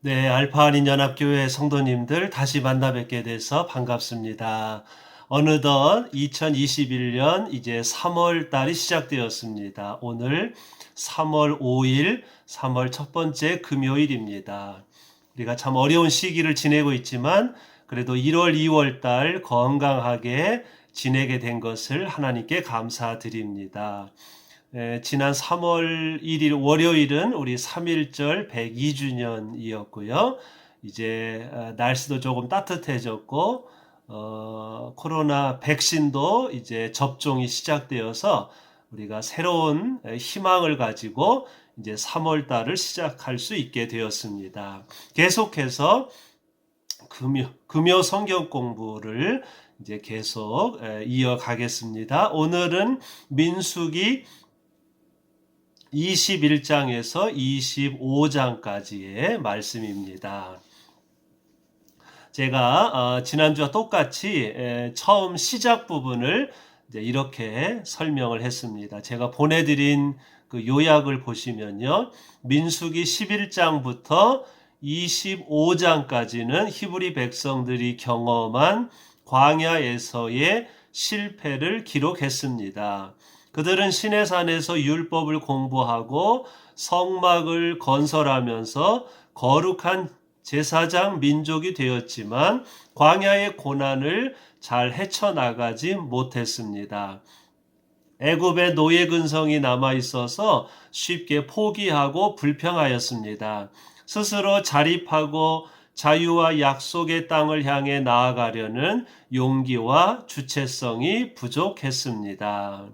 네, 알파한인 연합교회 성도님들 다시 만나 뵙게 돼서 반갑습니다. 어느덧 2021년 이제 3월 달이 시작되었습니다. 오늘 3월 5일, 3월 첫 번째 금요일입니다. 우리가 참 어려운 시기를 지내고 있지만 그래도 1월, 2월 달 건강하게 지내게 된 것을 하나님께 감사드립니다. 지난 3월 1일 월요일은 우리 3.1절 102주년이었고요. 이제 날씨도 조금 따뜻해졌고 코로나 백신도 이제 접종이 시작되어서 우리가 새로운 희망을 가지고 이제 3월 달을 시작할 수 있게 되었습니다. 계속해서 금요 성경 공부를 이제 계속 이어가겠습니다. 오늘은 민수기 21장에서 25장까지의 말씀입니다. 제가 지난주와 똑같이 처음 시작 부분을 이제 이렇게 설명을 했습니다. 제가 보내드린 그 요약을 보시면요. 민수기 11장부터 25장까지는 히브리 백성들이 경험한 광야에서의 실패를 기록했습니다. 그들은 시내산에서 율법을 공부하고 성막을 건설하면서 거룩한 제사장 민족이 되었지만 광야의 고난을 잘 헤쳐나가지 못했습니다. 애굽의 노예 근성이 남아 있어서 쉽게 포기하고 불평하였습니다. 스스로 자립하고 자유와 약속의 땅을 향해 나아가려는 용기와 주체성이 부족했습니다.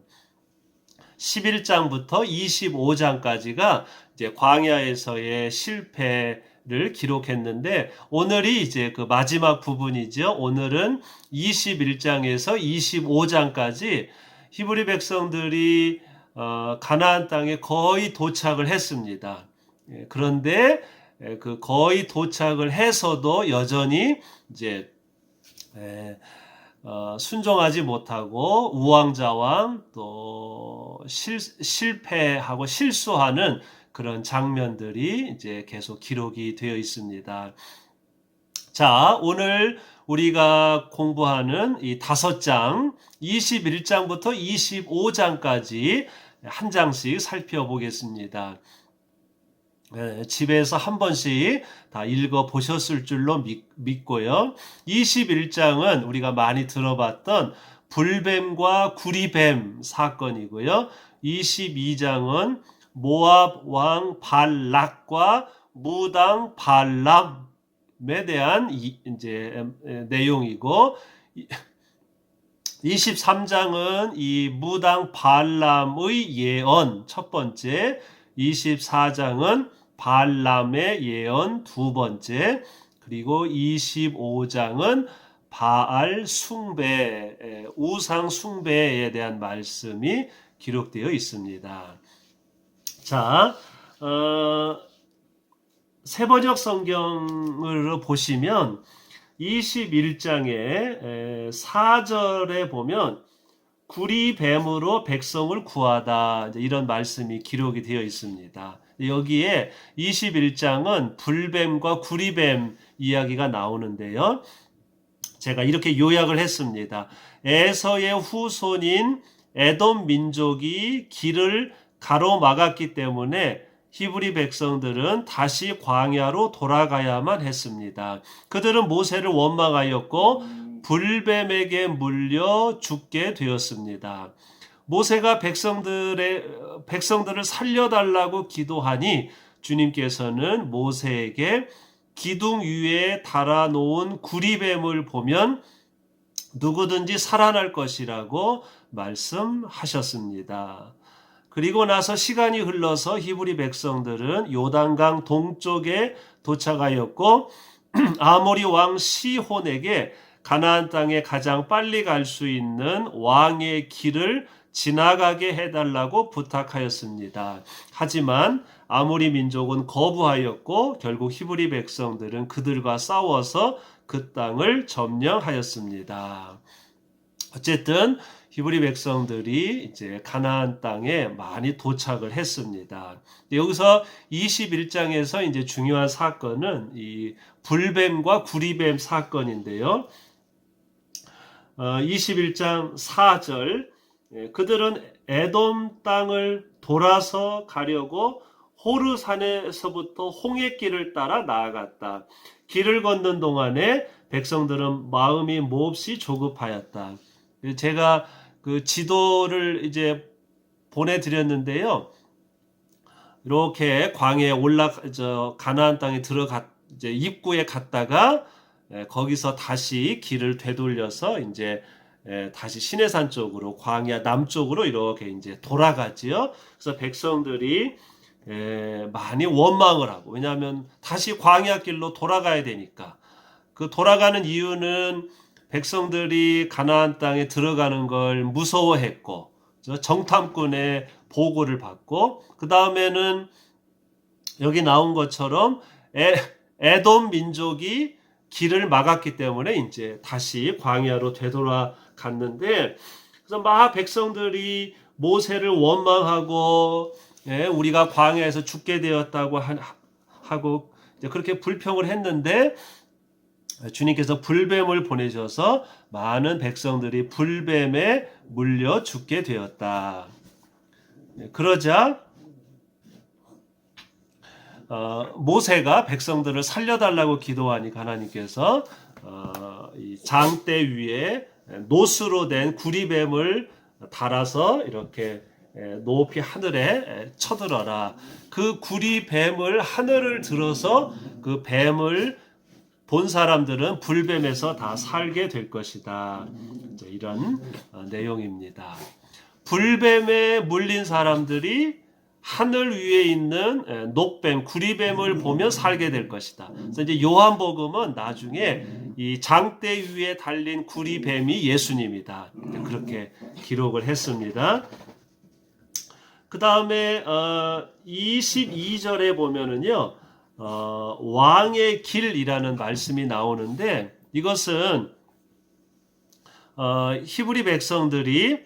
11장부터 25장까지가 이제 광야에서의 실패를 기록했는데 오늘이 이제 그 마지막 부분이죠. 오늘은 21장에서 25장까지 히브리 백성들이 가나안 땅에 거의 도착을 했습니다. 그런데 그 거의 도착을 해서도 여전히 이제 순종하지 못하고 우왕좌왕 또 실패하고 실수하는 그런 장면들이 이제 계속 기록이 되어 있습니다. 자, 오늘 우리가 공부하는 이 5장, 21장부터 25장까지 한 장씩 살펴보겠습니다. 집에서 한 번씩 다 읽어 보셨을 줄로 믿고요. 21장은 우리가 많이 들어봤던 불뱀과 구리뱀 사건이고요. 22장은 모압 왕 발락과 무당 발람에 대한 이제 내용이고 23장은 이 무당 발람의 예언 첫 번째, 24장은 발람의 예언 두 번째, 그리고 25장은 바알 숭배, 우상 숭배에 대한 말씀이 기록되어 있습니다. 자, 세번역 성경을 보시면 21장의 4절에 보면 구리뱀으로 백성을 구하다 이런 말씀이 기록이 되어 있습니다. 여기에 21장은 불뱀과 구리뱀 이야기가 나오는데요. 제가 이렇게 요약을 했습니다. 에서의 후손인 에돔 민족이 길을 가로막았기 때문에 히브리 백성들은 다시 광야로 돌아가야만 했습니다. 그들은 모세를 원망하였고 불뱀에게 물려 죽게 되었습니다. 모세가 백성들을 살려달라고 기도하니 주님께서는 모세에게 기둥 위에 달아놓은 구리뱀을 보면 누구든지 살아날 것이라고 말씀하셨습니다. 그리고 나서 시간이 흘러서 히브리 백성들은 요단강 동쪽에 도착하였고 아모리 왕 시혼에게 가나안 땅에 가장 빨리 갈 수 있는 왕의 길을 지나가게 해달라고 부탁하였습니다. 하지만 아모리 민족은 거부하였고 결국 히브리 백성들은 그들과 싸워서 그 땅을 점령하였습니다. 어쨌든 히브리 백성들이 이제 가나안 땅에 많이 도착을 했습니다. 여기서 21장에서 이제 중요한 사건은 이 불뱀과 구리뱀 사건인데요. 21장 4절 그들은 에돔 땅을 돌아서 가려고 호르산에서부터 홍해길을 따라 나아갔다. 길을 걷는 동안에 백성들은 마음이 몹시 조급하였다. 제가 그 지도를 이제 보내드렸는데요. 이렇게 광야에 가나안 땅에 이제 입구에 갔다가 거기서 다시 길을 되돌려서 이제 다시 시내산 쪽으로 광야 남쪽으로 이렇게 이제 돌아가지요. 그래서 백성들이 많이 원망을 하고, 왜냐하면 다시 광야 길로 돌아가야 되니까. 그 돌아가는 이유는 백성들이 가나안 땅에 들어가는 걸 무서워했고, 정탐꾼의 보고를 받고, 그 다음에는 여기 나온 것처럼 에돔 민족이 길을 막았기 때문에 이제 다시 광야로 되돌아갔는데, 그래서 막 백성들이 모세를 원망하고, 우리가 광야에서 죽게 되었다고 하고 이제 그렇게 불평을 했는데, 주님께서 불뱀을 보내셔서 많은 백성들이 불뱀에 물려 죽게 되었다. 그러자 모세가 백성들을 살려달라고 기도하니까 하나님께서 이 장대 위에 노수로 된 구리뱀을 달아서 이렇게 높이 하늘에 쳐들어라. 그 구리뱀을 하늘을 들어서 그 뱀을 본 사람들은 불뱀에서 다 살게 될 것이다. 이런 내용입니다. 불뱀에 물린 사람들이 하늘 위에 있는 녹뱀, 구리뱀을 보면 살게 될 것이다. 그래서 이제 요한복음은 나중에 이 장대 위에 달린 구리뱀이 예수님이다. 그렇게 기록을 했습니다. 그 다음에 22절에 보면은요, 왕의 길이라는 말씀이 나오는데, 이것은 히브리 백성들이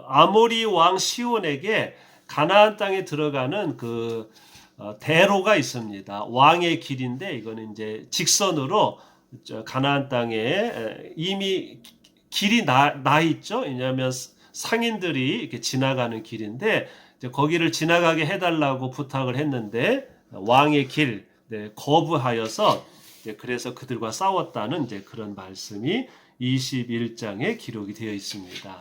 아모리 왕 시온에게 가나안 땅에 들어가는 그 대로가 있습니다. 왕의 길인데, 이거는 이제 직선으로 가나안 땅에 이미 길이 나 있죠. 왜냐하면 상인들이 이렇게 지나가는 길인데, 이제 거기를 지나가게 해달라고 부탁을 했는데 왕의 길 거부하여서 그래서 그들과 싸웠다는 이제 그런 말씀이 21장에 기록이 되어 있습니다.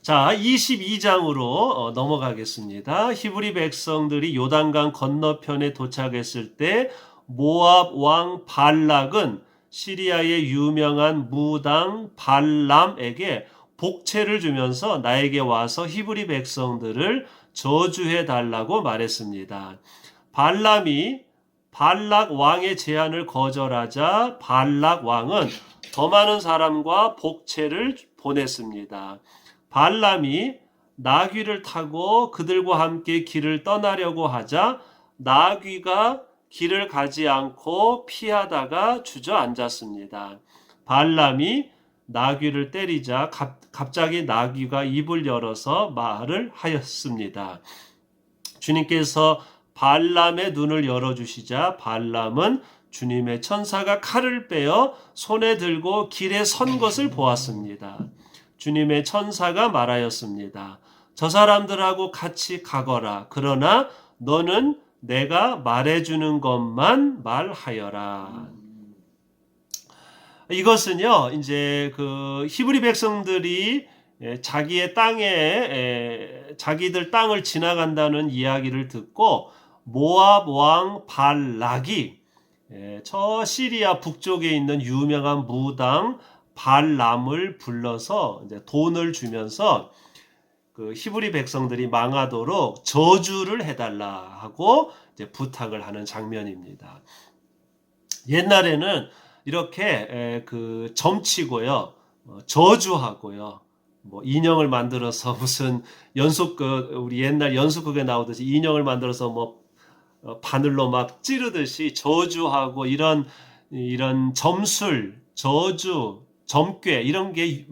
자, 22장으로 넘어가겠습니다. 히브리 백성들이 요단강 건너편에 도착했을 때 모압 왕 발락은 시리아의 유명한 무당 발람에게 복채를 주면서 나에게 와서 히브리 백성들을 저주해 달라고 말했습니다. 발람이 발락 왕의 제안을 거절하자 발락 왕은 더 많은 사람과 복채를 보냈습니다. 발람이 나귀를 타고 그들과 함께 길을 떠나려고 하자 나귀가 길을 가지 않고 피하다가 주저앉았습니다. 발람이 나귀를 때리자 갑자기 나귀가 입을 열어서 말을 하였습니다. 주님께서 발람의 눈을 열어주시자 발람은 주님의 천사가 칼을 빼어 손에 들고 길에 선 것을 보았습니다. 주님의 천사가 말하였습니다. 저 사람들하고 같이 가거라. 그러나 너는 내가 말해주는 것만 말하여라. 이것은요, 이제 그 히브리 백성들이 자기의 땅에 자기들 땅을 지나간다는 이야기를 듣고 모압 왕 발락이 저 시리아 북쪽에 있는 유명한 무당 발람을 불러서 이제 돈을 주면서 그 히브리 백성들이 망하도록 저주를 해달라 하고 이제 부탁을 하는 장면입니다. 옛날에는 이렇게 그 점치고요, 저주하고요, 뭐 인형을 만들어서 무슨 연속극, 우리 옛날 연속극에 나오듯이 인형을 만들어서 뭐 바늘로 막 찌르듯이 저주하고 이런 점술, 저주, 점괘 이런 게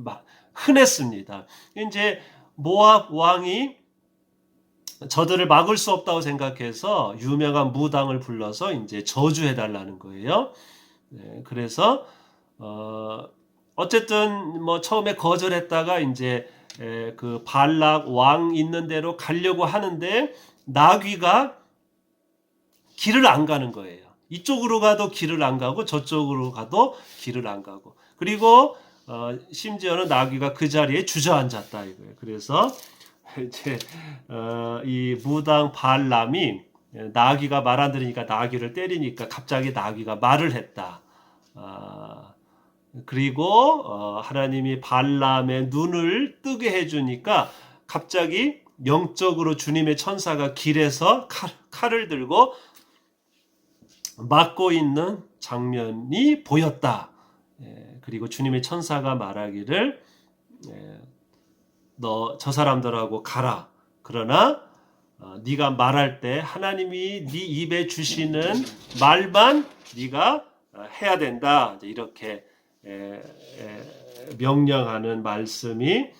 흔했습니다. 이제 모압 왕이 저들을 막을 수 없다고 생각해서 유명한 무당을 불러서 이제 저주해 달라는 거예요. 네, 그래서 어쨌든 뭐 처음에 거절했다가 이제 그 발락 왕 있는 대로 가려고 하는데 나귀가 길을 안 가는 거예요. 이쪽으로 가도 길을 안 가고 저쪽으로 가도 길을 안 가고, 그리고 심지어는 나귀가 그 자리에 주저앉았다 이거예요. 그래서 이제 이 무당 발람이 나귀가 말 안 들으니까 나귀를 때리니까 갑자기 나귀가 말을 했다. 그리고 하나님이 발람의 눈을 뜨게 해주니까 갑자기 영적으로 주님의 천사가 길에서 칼을 들고 막고 있는 장면이 보였다. 그리고 주님의 천사가 말하기를 너 저 사람들하고 가라. 그러나 네가 말할 때 하나님이 네 입에 주시는 말만 네가 해야 된다. 이렇게 명령하는 말씀이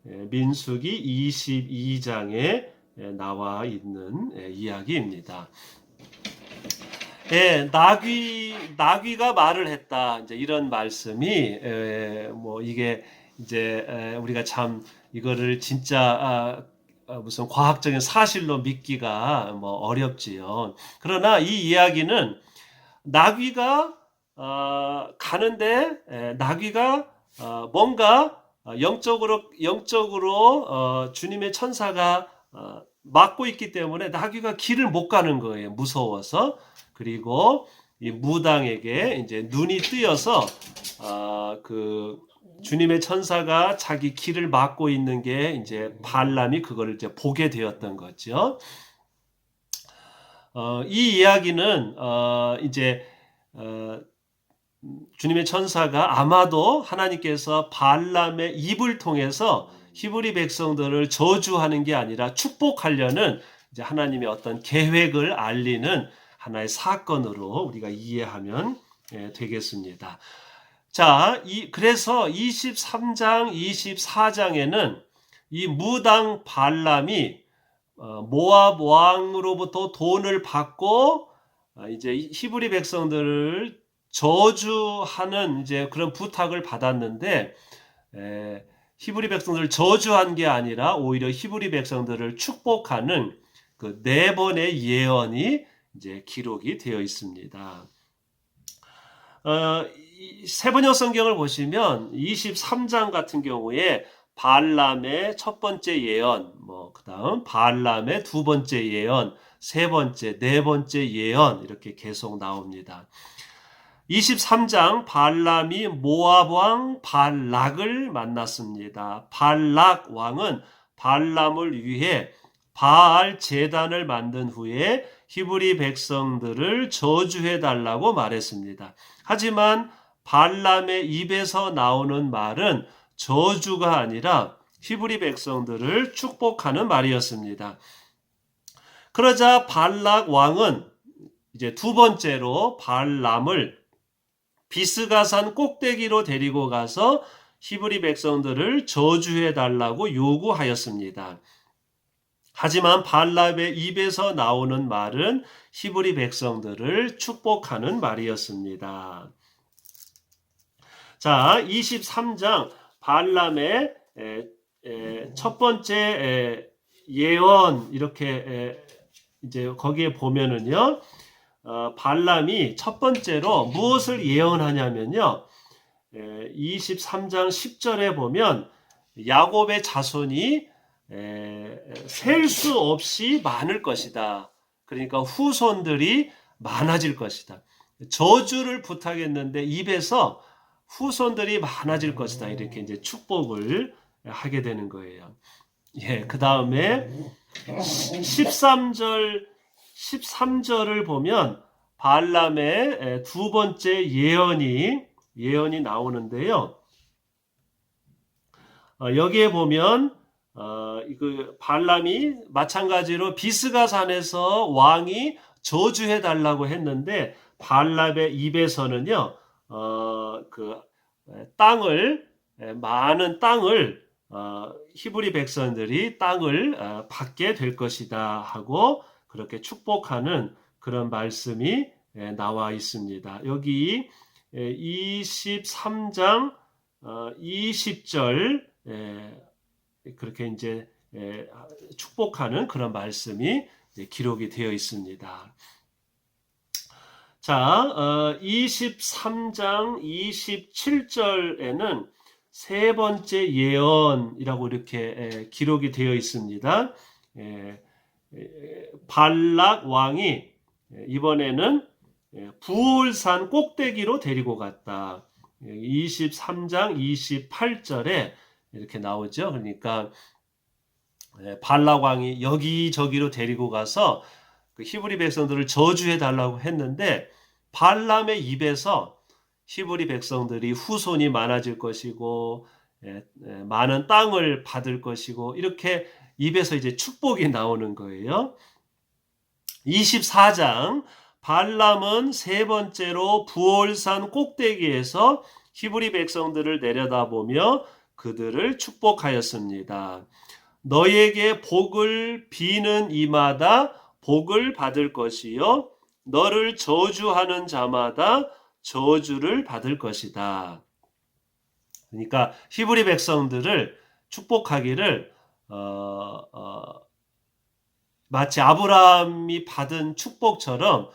민수기 22장에 나와 있는 이야기입니다. 나귀가 말을 했다. 이제 이런 말씀이 뭐 이게 이제 우리가 참 이거를 진짜 무슨 과학적인 사실로 믿기가 뭐 어렵지요. 그러나 이 이야기는 나귀가 가는데 나귀가 뭔가 영적으로 주님의 천사가 막고 있기 때문에 나귀가 길을 못 가는 거예요. 무서워서. 그리고 이 무당에게 이제 눈이 뜨여서 그 주님의 천사가 자기 길을 막고 있는 게 이제 발람이 그걸 이제 보게 되었던 거죠. 이 이야기는 이제 주님의 천사가 아마도 하나님께서 발람의 입을 통해서 히브리 백성들을 저주하는 게 아니라 축복하려는 이제 하나님의 어떤 계획을 알리는 하나의 사건으로 우리가 이해하면 되겠습니다. 자, 그래서 23장, 24장에는 이 무당 발람이 모압 왕으로부터 돈을 받고 이제 히브리 백성들을 저주하는 이제 그런 부탁을 받았는데 히브리 백성들을 저주한 게 아니라 오히려 히브리 백성들을 축복하는 그 4번의 예언이 이제 기록이 되어 있습니다. 세번역 성경을 보시면 23장 같은 경우에 발람의 첫 번째 예언, 그다음 발람의 두 번째 예언, 세 번째, 네 번째 예언 이렇게 계속 나옵니다. 23장 발람이 모압 왕 발락을 만났습니다. 발락 왕은 발람을 위해 바알 제단을 만든 후에 히브리 백성들을 저주해 달라고 말했습니다. 하지만 발람의 입에서 나오는 말은 저주가 아니라 히브리 백성들을 축복하는 말이었습니다. 그러자 발락 왕은 이제 두 번째로 발람을 비스가산 꼭대기로 데리고 가서 히브리 백성들을 저주해 달라고 요구하였습니다. 하지만 발람의 입에서 나오는 말은 히브리 백성들을 축복하는 말이었습니다. 자, 23장 발람의 첫 번째 예언 이렇게 이제 거기에 보면은요. 발람이 첫 번째로 무엇을 예언하냐면요. 23장 10절에 보면 야곱의 자손이 셀 수 없이 많을 것이다. 그러니까 후손들이 많아질 것이다. 저주를 부탁했는데 입에서 후손들이 많아질 것이다. 이렇게 이제 축복을 하게 되는 거예요. 그 다음에 13절을 보면 발람의 두 번째 예언이 나오는데요. 여기에 보면 그 발람이 마찬가지로 비스가산에서 왕이 저주해 달라고 했는데 발람의 입에서는요, 땅을 많은 땅을 히브리 백성들이 땅을 받게 될 것이다 하고 그렇게 축복하는 그런 말씀이 나와 있습니다. 여기 23장 20절 그렇게 이제 축복하는 그런 말씀이 기록이 되어 있습니다. 자, 23장 27절에는 세 번째 예언이라고 이렇게 기록이 되어 있습니다. 발락 왕이 이번에는 부올산 꼭대기로 데리고 갔다. 23장 28절에 이렇게 나오죠. 그러니까 발락 왕이 여기저기로 데리고 가서 그 히브리 백성들을 저주해 달라고 했는데 발람의 입에서 히브리 백성들이 후손이 많아질 것이고 많은 땅을 받을 것이고 이렇게 입에서 이제 축복이 나오는 거예요. 24장 발람은 세 번째로 부올산 꼭대기에서 히브리 백성들을 내려다보며 그들을 축복하였습니다. 너에게 복을 비는 이마다 복을 받을 것이요 너를 저주하는 자마다 저주를 받을 것이다. 그러니까 히브리 백성들을 축복하기를 마치 아브라함이 받은 축복처럼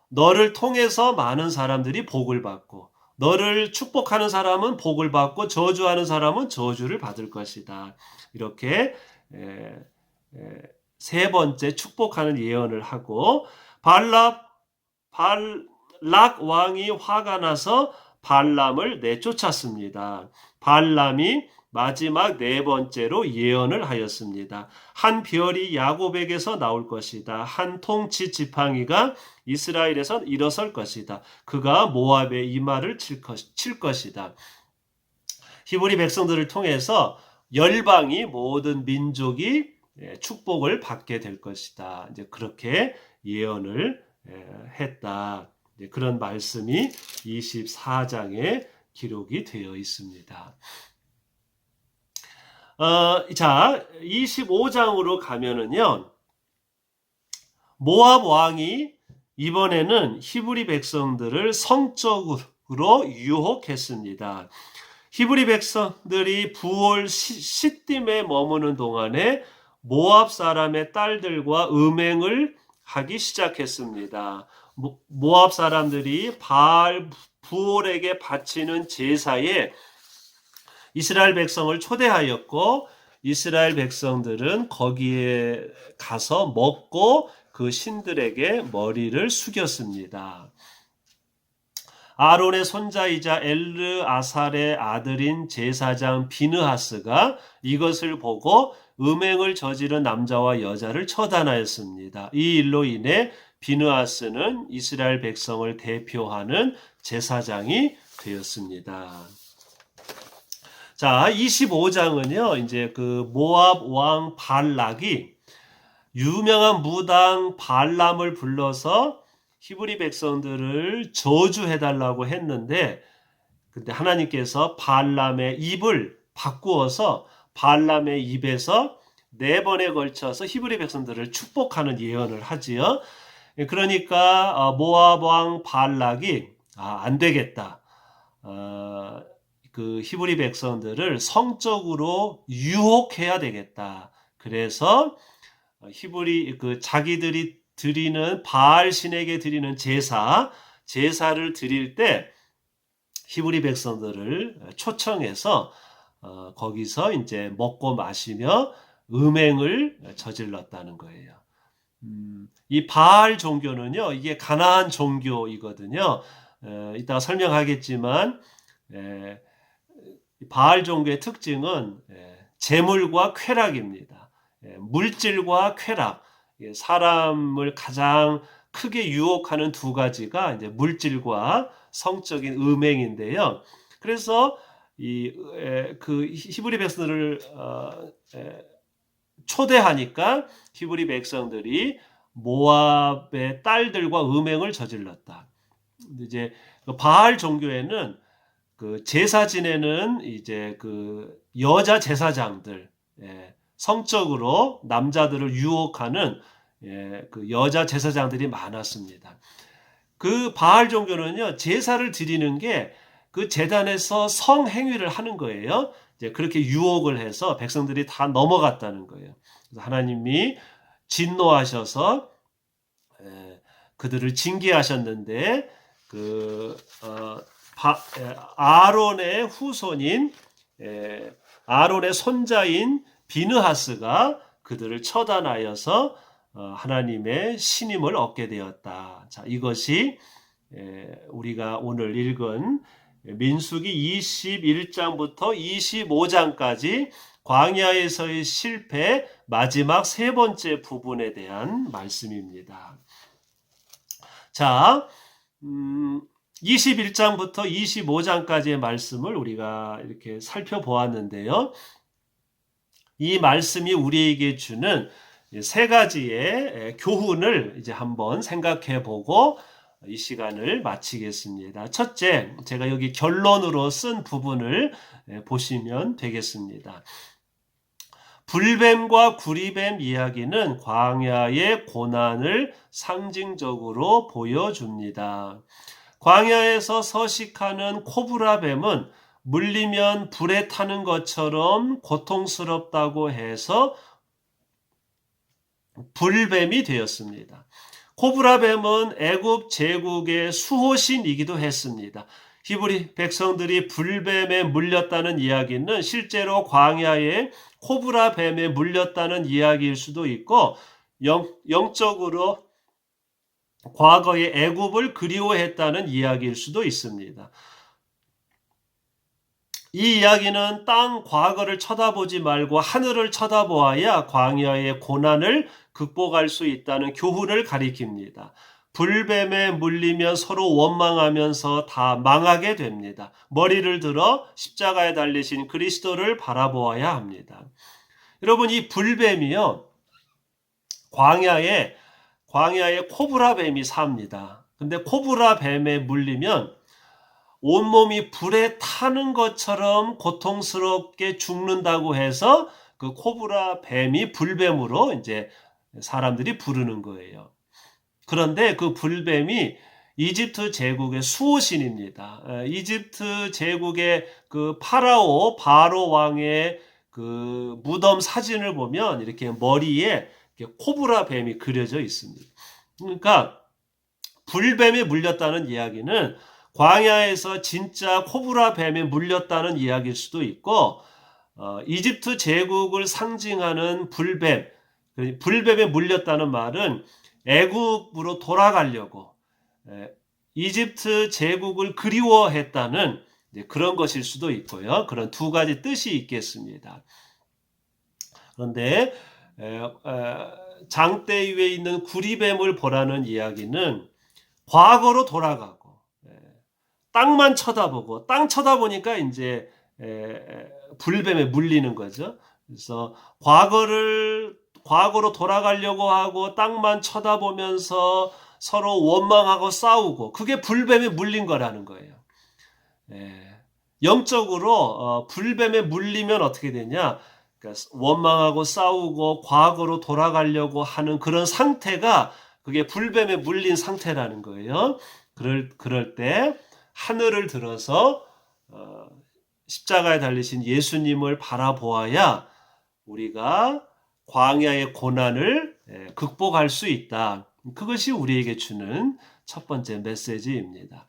너를 통해서 많은 사람들이 복을 받고 너를 축복하는 사람은 복을 받고 저주하는 사람은 저주를 받을 것이다. 이렇게 세 번째 축복하는 예언을 하고 발락 왕이 화가 나서 발람을 내쫓았습니다. 발람이 마지막 네 번째로 예언을 하였습니다. 한 별이 야곱에게서 나올 것이다. 한 통치 지팡이가 이스라엘에서 일어설 것이다. 그가 모압의 이마를 칠 것이다. 히브리 백성들을 통해서 열방이 모든 민족이 축복을 받게 될 것이다. 이제 그렇게 예언을 했다. 그런 말씀이 24장에 기록이 되어 있습니다. 자, 25장으로 가면은요, 모압 왕이 이번에는 히브리 백성들을 성적으로 유혹했습니다. 히브리 백성들이 부올 시딤에 머무는 동안에 모압 사람의 딸들과 음행을 하기 시작했습니다. 모압 사람들이 바알 부올에게 바치는 제사에 이스라엘 백성을 초대하였고 이스라엘 백성들은 거기에 가서 먹고 그 신들에게 머리를 숙였습니다. 아론의 손자이자 엘르아살의 아들인 제사장 비느하스가 이것을 보고 음행을 저지른 남자와 여자를 처단하였습니다. 이 일로 인해 비느하스는 이스라엘 백성을 대표하는 제사장이 되었습니다. 자, 25장은요, 이제 그 모압 왕 발락이 유명한 무당 발람을 불러서 히브리 백성들을 저주해달라고 했는데, 근데 하나님께서 발람의 입을 바꾸어서 발람의 입에서 4번에 걸쳐서 히브리 백성들을 축복하는 예언을 하지요. 그러니까 모압 왕 발락이 안 되겠다. 그 히브리 백성들을 성적으로 유혹해야 되겠다. 그래서 히브리 자기들이 드리는 바알 신에게 드리는 제사를 드릴 때 히브리 백성들을 초청해서 거기서 이제 먹고 마시며 음행을 저질렀다는 거예요. 이 바알 종교는요, 이게 가나안 종교이거든요. 이따가 설명하겠지만 바알 종교의 특징은 재물과 쾌락입니다. 물질과 쾌락, 사람을 가장 크게 유혹하는 두 가지가 이제 물질과 성적인 음행인데요. 그래서 그 히브리 백성들을 초대하니까 히브리 백성들이 모압의 딸들과 음행을 저질렀다. 이제 바알 종교에는 그 제사 지내는 이제 그 여자 제사장들, 성적으로 남자들을 유혹하는 그 여자 제사장들이 많았습니다. 그 바알 종교는요, 제사를 드리는 게 그 제단에서 성행위를 하는 거예요. 이제 그렇게 유혹을 해서 백성들이 다 넘어갔다는 거예요. 그래서 하나님이 진노하셔서 그들을 징계하셨는데 아론의 후손인 아론의 손자인 비느하스가 그들을 처단하여서 하나님의 신임을 얻게 되었다. 자, 이것이 우리가 오늘 읽은 민수기 21장부터 25장까지 광야에서의 실패 마지막 세 번째 부분에 대한 말씀입니다. 자, 21장부터 25장까지의 말씀을 우리가 이렇게 살펴보았는데요. 이 말씀이 우리에게 주는 세 가지의 교훈을 이제 한번 생각해 보고 이 시간을 마치겠습니다. 첫째, 제가 여기 결론으로 쓴 부분을 보시면 되겠습니다. 불뱀과 구리뱀 이야기는 광야의 고난을 상징적으로 보여줍니다. 광야에서 서식하는 코브라뱀은 물리면 불에 타는 것처럼 고통스럽다고 해서 불뱀이 되었습니다. 코브라뱀은 애굽 제국의 수호신이기도 했습니다. 히브리 백성들이 불뱀에 물렸다는 이야기는 실제로 광야에 코브라뱀에 물렸다는 이야기일 수도 있고 영적으로 과거의 애굽을 그리워했다는 이야기일 수도 있습니다. 이 이야기는 땅 과거를 쳐다보지 말고 하늘을 쳐다보아야 광야의 고난을 극복할 수 있다는 교훈을 가리킵니다. 불뱀에 물리면 서로 원망하면서 다 망하게 됩니다. 머리를 들어 십자가에 달리신 그리스도를 바라보아야 합니다. 여러분, 이 불뱀이요, 광야에 코브라뱀이 삽니다. 근데 코브라뱀에 물리면 온몸이 불에 타는 것처럼 고통스럽게 죽는다고 해서 그 코브라뱀이 불뱀으로 이제 사람들이 부르는 거예요. 그런데 그 불뱀이 이집트 제국의 수호신입니다. 이집트 제국의 그 바로 왕의 그 무덤 사진을 보면 이렇게 머리에 이렇게 코브라뱀이 그려져 있습니다. 그러니까 불뱀에 물렸다는 이야기는 광야에서 진짜 코브라뱀에 물렸다는 이야기일 수도 있고, 이집트 제국을 상징하는 불뱀에 물렸다는 말은 애굽으로 돌아가려고 이집트 제국을 그리워했다는 그런 것일 수도 있고요. 그런 두 가지 뜻이 있겠습니다. 그런데 장대 위에 있는 구리뱀을 보라는 이야기는 과거로 돌아가고 땅만 쳐다보고 땅 쳐다보니까 이제 불뱀에 물리는 거죠. 그래서 과거로 돌아가려고 하고 땅만 쳐다보면서 서로 원망하고 싸우고 그게 불뱀에 물린 거라는 거예요. 영적으로 불뱀에 물리면 어떻게 되냐? 그러니까 원망하고 싸우고 과거로 돌아가려고 하는 그런 상태가 그게 불뱀에 물린 상태라는 거예요. 그럴 때 하늘을 들어서 십자가에 달리신 예수님을 바라보아야 우리가 광야의 고난을 극복할 수 있다. 그것이 우리에게 주는 첫 번째 메시지입니다.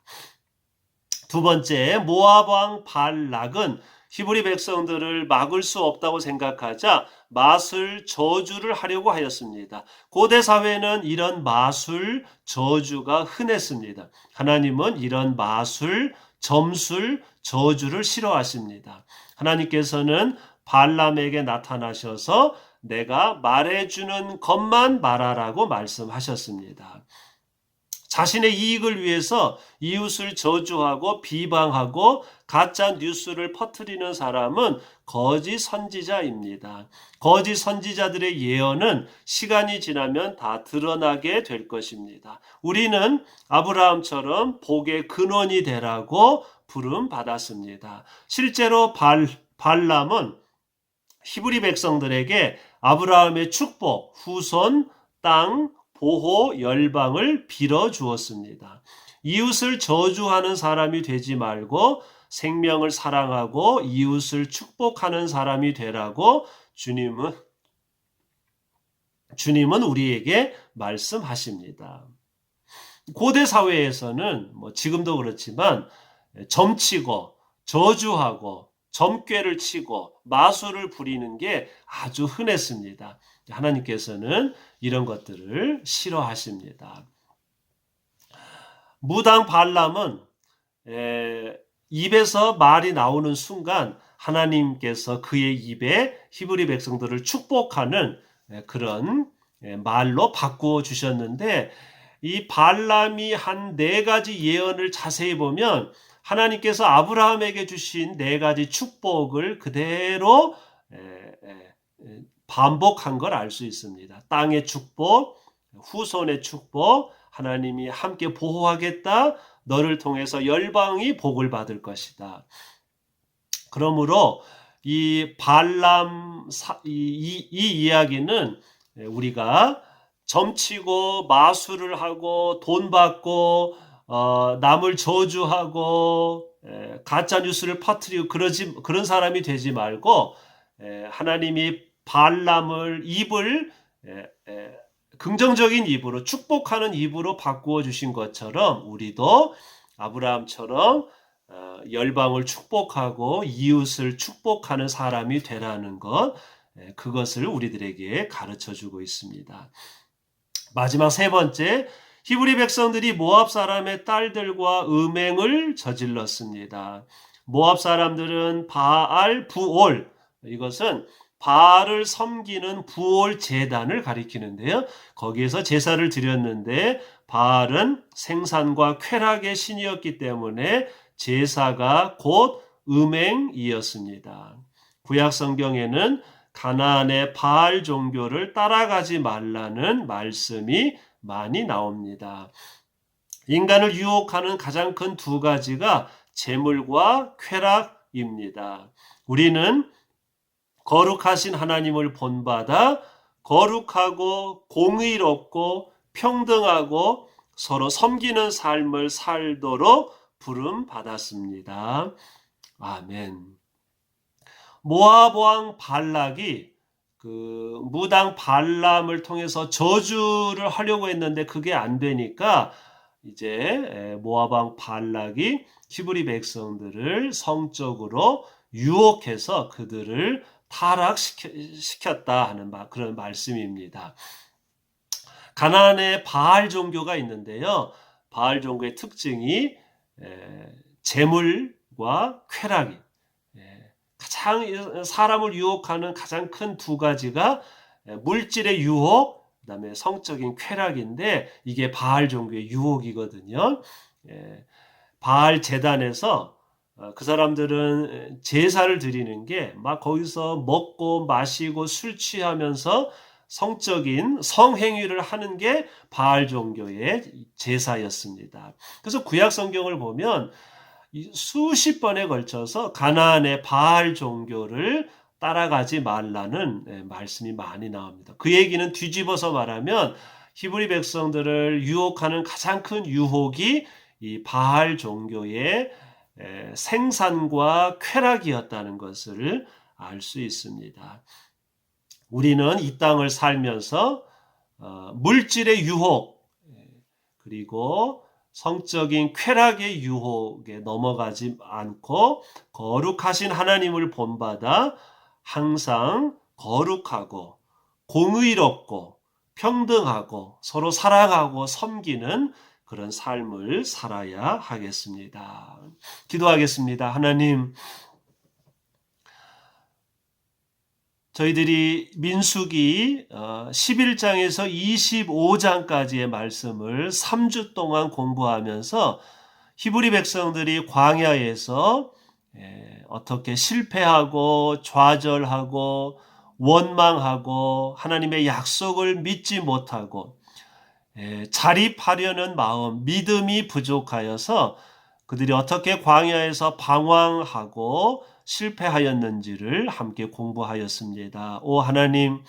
두 번째, 모압 왕 발락은 히브리 백성들을 막을 수 없다고 생각하자 마술 저주를 하려고 하였습니다. 고대 사회는 이런 마술 저주가 흔했습니다. 하나님은 이런 마술, 점술, 저주를 싫어하십니다. 하나님께서는 발람에게 나타나셔서 내가 말해주는 것만 말하라고 말씀하셨습니다. 자신의 이익을 위해서 이웃을 저주하고 비방하고 가짜 뉴스를 퍼뜨리는 사람은 거짓 선지자입니다. 거짓 선지자들의 예언은 시간이 지나면 다 드러나게 될 것입니다. 우리는 아브라함처럼 복의 근원이 되라고 부름 받았습니다. 실제로 발람은 히브리 백성들에게 아브라함의 축복, 후손, 땅, 보호, 열방을 빌어 주었습니다. 이웃을 저주하는 사람이 되지 말고 생명을 사랑하고 이웃을 축복하는 사람이 되라고 주님은 우리에게 말씀하십니다. 고대 사회에서는 지금도 그렇지만 점치고 저주하고 점괘를 치고 마술을 부리는 게 아주 흔했습니다. 하나님께서는 이런 것들을 싫어하십니다. 무당 발람은 입에서 말이 나오는 순간 하나님께서 그의 입에 히브리 백성들을 축복하는 그런 말로 바꾸어 주셨는데, 이 발람이 한 4가지 예언을 자세히 보면 하나님께서 아브라함에게 주신 4가지 축복을 그대로 반복한 걸 알 수 있습니다. 땅의 축복, 후손의 축복, 하나님이 함께 보호하겠다, 너를 통해서 열방이 복을 받을 것이다. 그러므로 이 발람 이 이야기는 우리가 점치고 마술을 하고 돈 받고 남을 저주하고 가짜 뉴스를 퍼뜨리고 그런 사람이 되지 말고 하나님이 발람을 입을 긍정적인 입으로 축복하는 입으로 바꾸어 주신 것처럼 우리도 아브라함처럼 열방을 축복하고 이웃을 축복하는 사람이 되라는 것, 그것을 우리들에게 가르쳐 주고 있습니다. 마지막 3번째, 히브리 백성들이 모압 사람의 딸들과 음행을 저질렀습니다. 모압 사람들은 바알, 부올, 이것은 바알을 섬기는 부올 제단을 가리키는데요. 거기에서 제사를 드렸는데 바알은 생산과 쾌락의 신이었기 때문에 제사가 곧 음행이었습니다. 구약 성경에는 가나안의 바알 종교를 따라가지 말라는 말씀이 많이 나옵니다. 인간을 유혹하는 가장 큰 2가지가 재물과 쾌락입니다. 우리는 거룩하신 하나님을 본받아 거룩하고 공의롭고 평등하고 서로 섬기는 삶을 살도록 부름 받았습니다. 아멘. 모압 왕 발락이 그 무당 발람을 통해서 저주를 하려고 했는데 그게 안 되니까 이제 모압 왕 발락이 히브리 백성들을 성적으로 유혹해서 그들을 타락시켰다 하는 그런 말씀입니다. 가나안에 바알 종교가 있는데요. 바알 종교의 특징이 재물과 쾌락이 가장 사람을 유혹하는 가장 큰 2가지가 물질의 유혹, 그다음에 성적인 쾌락인데 이게 바알 종교의 유혹이거든요. 바알 제단에서 그 사람들은 제사를 드리는 게 막 거기서 먹고 마시고 술 취하면서 성적인 성행위를 하는 게 바알 종교의 제사였습니다. 그래서 구약 성경을 보면 수십 번에 걸쳐서 가나안의 바알 종교를 따라가지 말라는 말씀이 많이 나옵니다. 그 얘기는 뒤집어서 말하면 히브리 백성들을 유혹하는 가장 큰 유혹이 이 바알 종교의 생산과 쾌락이었다는 것을 알 수 있습니다. 우리는 이 땅을 살면서 물질의 유혹 그리고 성적인 쾌락의 유혹에 넘어가지 않고 거룩하신 하나님을 본받아 항상 거룩하고 공의롭고 평등하고 서로 사랑하고 섬기는 그런 삶을 살아야 하겠습니다. 기도하겠습니다. 하나님, 저희들이 민수기 11장에서 25장까지의 말씀을 3주 동안 공부하면서 히브리 백성들이 광야에서 어떻게 실패하고 좌절하고 원망하고 하나님의 약속을 믿지 못하고 자립하려는 마음, 믿음이 부족하여서 그들이 어떻게 광야에서 방황하고 실패하였는지를 함께 공부하였습니다. 오 하나님,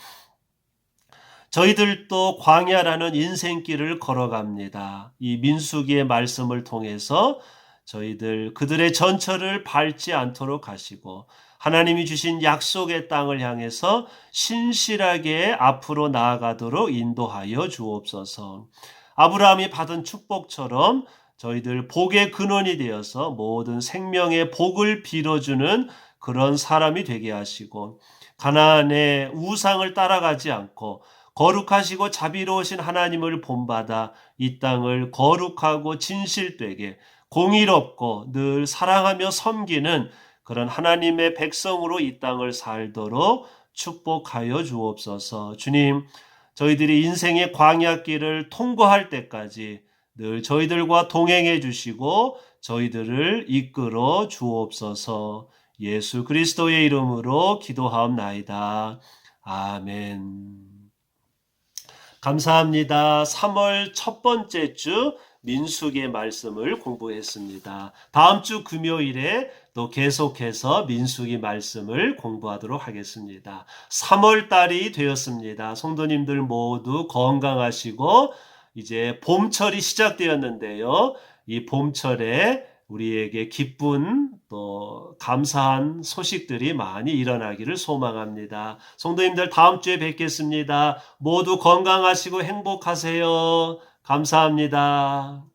저희들도 광야라는 인생길을 걸어갑니다. 이 민수기의 말씀을 통해서 저희들 그들의 전철을 밟지 않도록 하시고 하나님이 주신 약속의 땅을 향해서 신실하게 앞으로 나아가도록 인도하여 주옵소서. 아브라함이 받은 축복처럼 저희들 복의 근원이 되어서 모든 생명의 복을 빌어주는 그런 사람이 되게 하시고 가나안의 우상을 따라가지 않고 거룩하시고 자비로우신 하나님을 본받아 이 땅을 거룩하고 진실되게 공의롭고 늘 사랑하며 섬기는 그런 하나님의 백성으로 이 땅을 살도록 축복하여 주옵소서. 주님, 저희들이 인생의 광야길을 통과할 때까지 늘 저희들과 동행해 주시고 저희들을 이끌어 주옵소서. 예수 그리스도의 이름으로 기도하옵나이다. 아멘. 감사합니다. 3월 첫 번째 주 민수기의 말씀을 공부했습니다. 다음 주 금요일에 또 계속해서 민수기 말씀을 공부하도록 하겠습니다. 3월 달이 되었습니다. 성도님들 모두 건강하시고 이제 봄철이 시작되었는데요. 이 봄철에 우리에게 기쁜 또 감사한 소식들이 많이 일어나기를 소망합니다. 성도님들 다음 주에 뵙겠습니다. 모두 건강하시고 행복하세요. 감사합니다.